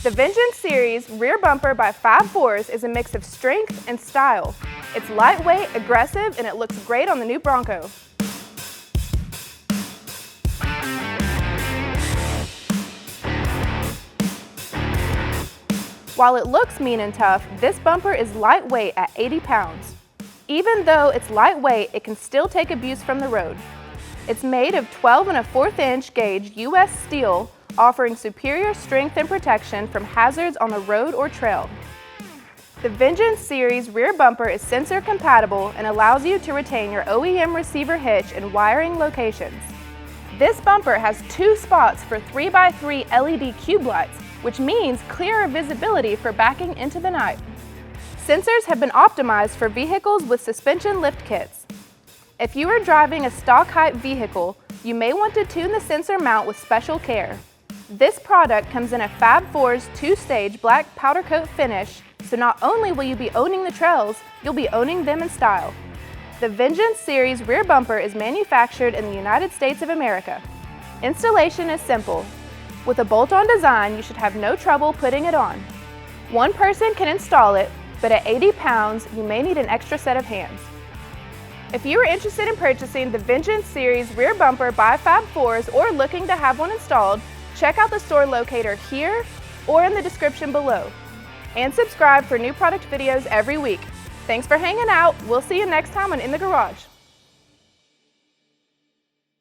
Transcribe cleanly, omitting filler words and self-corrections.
The Vengeance Series rear bumper by 5.4s is a mix of strength and style. It's lightweight, aggressive, and it looks great on the new Bronco. While it looks mean and tough, this bumper is lightweight at 80 pounds. Even though it's lightweight, it can still take abuse from the road. It's made of 12 1/4 inch gauge US steel, offering superior strength and protection from hazards on the road or trail. The Vengeance Series rear bumper is sensor compatible and allows you to retain your OEM receiver hitch in wiring locations. This bumper has 2 spots for 3x3 LED cube lights, which means clearer visibility for backing into the night. Sensors have been optimized for vehicles with suspension lift kits. If you are driving a stock height vehicle, you may want to tune the sensor mount with special care. This product comes in a Fab 4's 2-stage black powder coat finish, so not only will you be owning the trails, you'll be owning them in style. The Vengeance Series rear bumper is manufactured in the United States of America. Installation is simple. With a bolt-on design, you should have no trouble putting it on. One person can install it, but at 80 pounds, you may need an extra set of hands. If you are interested in purchasing the Vengeance Series rear bumper by Fab 4s or looking to have one installed, check out the store locator here or in the description below. And subscribe for new product videos every week. Thanks for hanging out. We'll see you next time on In the Garage.